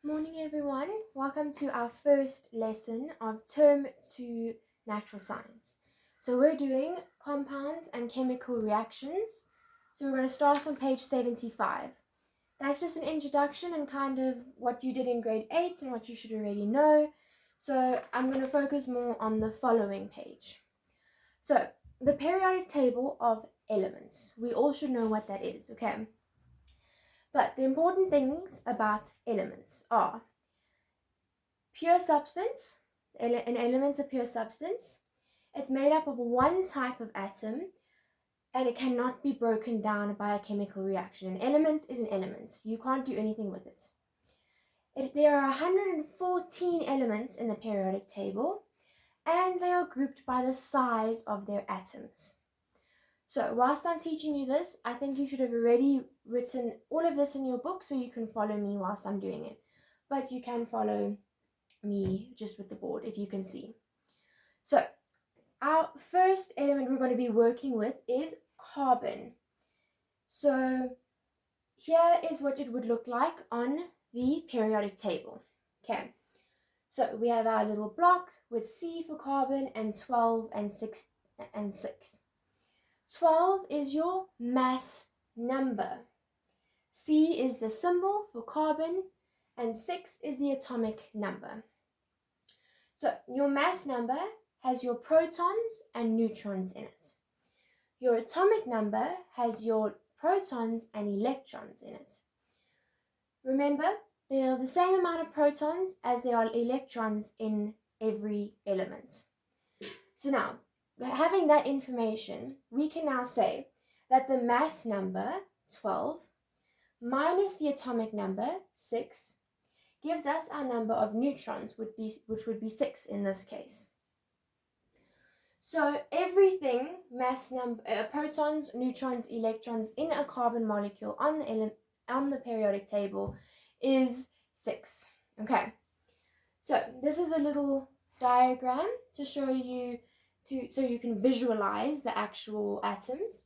Morning everyone, welcome to our first lesson of Term 2 Natural Science. So we're doing compounds and chemical reactions. So we're going to start on page 75. That's just an introduction and kind of what you did in grade 8 and what you should already know. So I'm going to focus more on the following page. So the periodic table of elements. We all should know what that is, okay? But the important things about elements are pure substance. An element's a pure substance. It's made up of one type of atom and it cannot be broken down by a chemical reaction. An element is an element. You can't do anything with it. There are 114 elements in the periodic table and they are grouped by the size of their atoms. So whilst I'm teaching you this, I think you should have already written all of this in your book so you can follow me whilst I'm doing it. But you can follow me just with the board if you can see. So our first element we're going to be working with is carbon. So here is what it would look like on the periodic table. Okay, so we have our little block with C for carbon and 12 and 6 and 6. 12 is your mass number. C is the symbol for carbon and 6 is the atomic number. So your mass number has your protons and neutrons in it. Your atomic number has your protons and electrons in it. Remember, there are the same amount of protons as there are electrons in every element. So now, having that information, we can now say that the mass number, 12, minus the atomic number, 6, gives us our number of neutrons, which would be 6 in this case. So everything, mass number, protons, neutrons, electrons in a carbon molecule on the periodic table is 6. Okay, so this is a little diagram to show you, so you can visualize the actual atoms.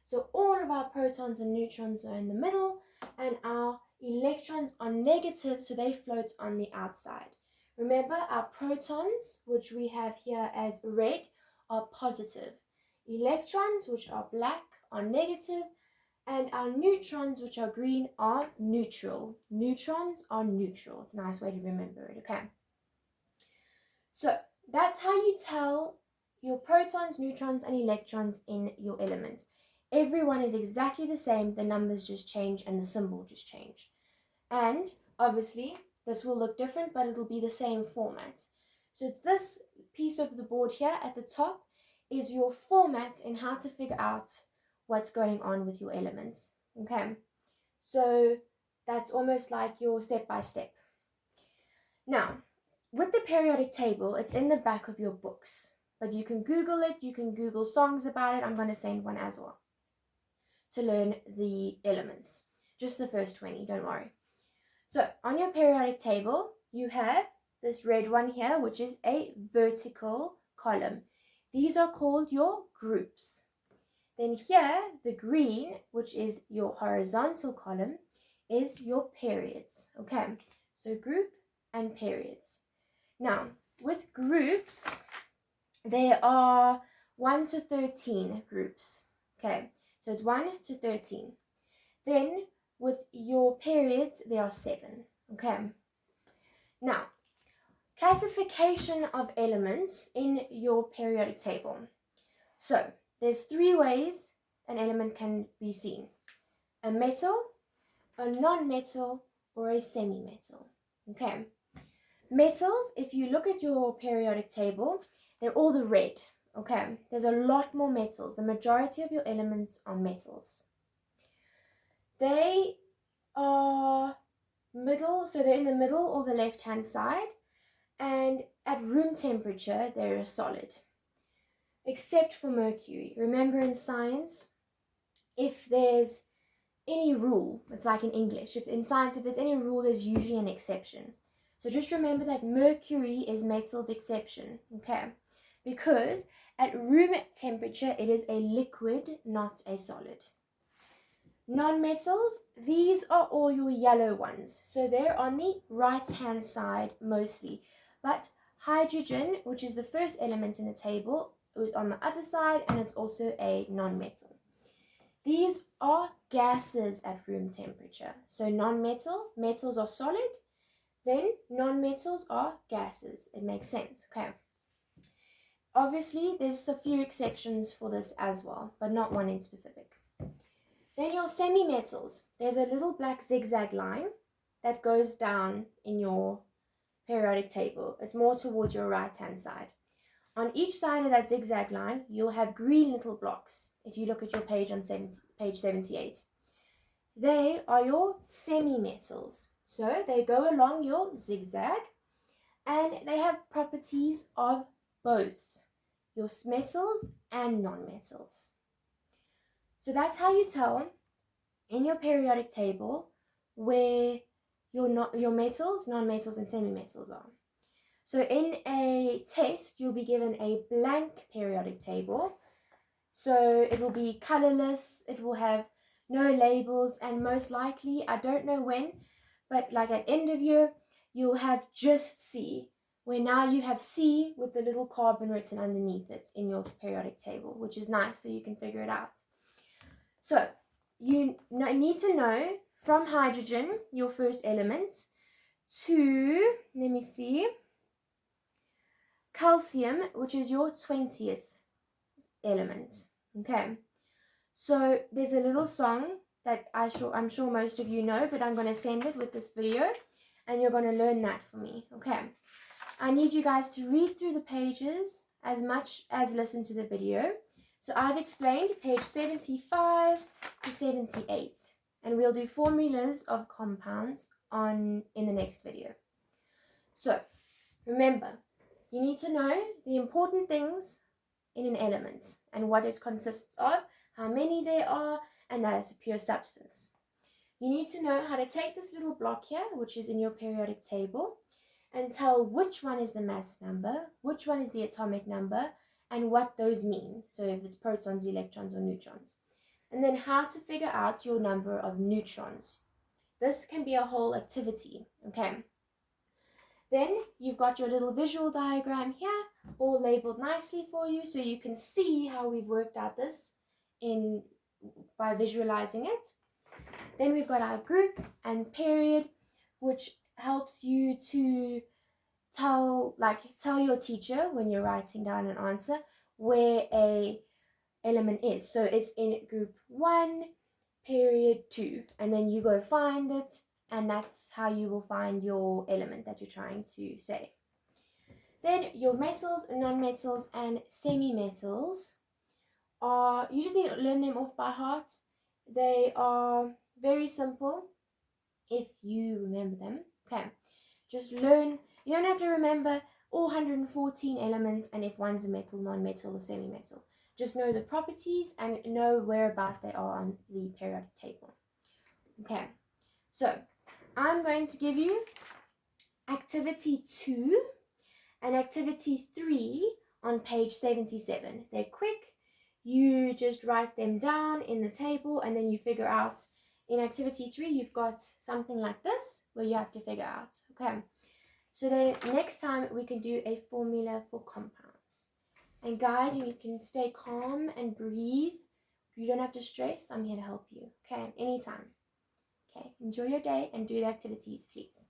So all of our protons and neutrons are in the middle and our electrons are negative, so they float on the outside. Remember, our protons, which we have here as red, are positive. Electrons, which are black, are negative, and our neutrons, which are green, are neutral. Neutrons are neutral. It's a nice way to remember it, okay? So that's how you tell your protons, neutrons, and electrons in your element. Everyone is exactly the same, the numbers just change and the symbol just change. And obviously, this will look different, but it'll be the same format. So this piece of the board here at the top is your format in how to figure out what's going on with your elements. Okay, so that's almost like your step-by-step. Now, with the periodic table, it's in the back of your books, but you can Google it, you can Google songs about it. I'm going to send one as well to learn the elements. Just the first 20, don't worry. So on your periodic table, you have this red one here, which is a vertical column. These are called your groups. Then here, the green, which is your horizontal column, is your periods. Okay, so group and periods. Now, with groups, there are 1 to 13 groups. Okay, so it's 1 to 13. Then with your periods, there are 7. Okay. Now, classification of elements in your periodic table. So, there's 3 ways an element can be seen. A metal, a non-metal, or a semi-metal. Okay. Metals, if you look at your periodic table, they're all the red. Okay. There's a lot more metals. The majority of your elements are metals. They are middle, so they're in the middle or the left-hand side, and at room temperature, they're a solid. Except for mercury. Remember in science, if there's any rule, it's like in English, in science, if there's any rule, there's usually an exception. So just remember that mercury is metal's exception, okay? Because at room temperature, it is a liquid, not a solid. Non-metals, these are all your yellow ones. So they're on the right-hand side mostly. But hydrogen, which is the first element in the table, is on the other side, and it's also a non-metal. These are gases at room temperature. So non-metal, metals are solid, then non-metals are gases. It makes sense, okay? Obviously, there's a few exceptions for this as well, but not one in specific. Then your semi-metals, there's a little black zigzag line that goes down in your periodic table. It's more towards your right-hand side. On each side of that zigzag line, you'll have green little blocks. If you look at your page on page 78, they are your semi-metals. So they go along your zigzag, and they have properties of both your metals and non-metals. So that's how you tell in your periodic table where your metals, non-metals, and semi-metals are. So in a test, you'll be given a blank periodic table. So it will be colorless, it will have no labels, and most likely, I don't know when, but like at end of year, you'll have just C, where now you have C with the little carbon written underneath it in your periodic table, which is nice, so you can figure it out. So you need to know from hydrogen, your first element, to, let me see, calcium, which is your 20th element. Okay, so there's a little song that I'm sure most of you know, but I'm going to send it with this video, and you're going to learn that for me. Okay, I need you guys to read through the pages as much as listen to the video. So I've explained page 75 to 78, and we'll do formulas of compounds in the next video. So remember, you need to know the important things in an element and what it consists of, how many there are, and that it's a pure substance. You need to know how to take this little block here, which is in your periodic table, and tell which one is the mass number, which one is the atomic number, and what those mean. So if it's protons, electrons, or neutrons. And then how to figure out your number of neutrons. This can be a whole activity, okay? Then you've got your little visual diagram here, all labeled nicely for you, so you can see how we've worked out this by visualizing it. Then we've got our group and period, which helps you to tell your teacher when you're writing down an answer where a element is. So it's in group 1, period 2, and then you go find it, and that's how you will find your element that you're trying to say. Then your metals, non-metals, and semi-metals are, you just need to learn them off by heart. They are very simple if you remember them. Okay, just learn. You don't have to remember all 114 elements and if one's a metal, non-metal, or semi-metal. Just know the properties and know whereabout they are on the periodic table. Okay, so I'm going to give you activity 2 and activity 3 on page 77. They're quick. You just write them down in the table, and then you figure out. In activity 3, you've got something like this where you have to figure out. Okay, so then next time we can do a formula for compounds. And guys, you can stay calm and breathe. You don't have to stress. I'm here to help you. Okay, anytime. Okay, enjoy your day and do the activities, please.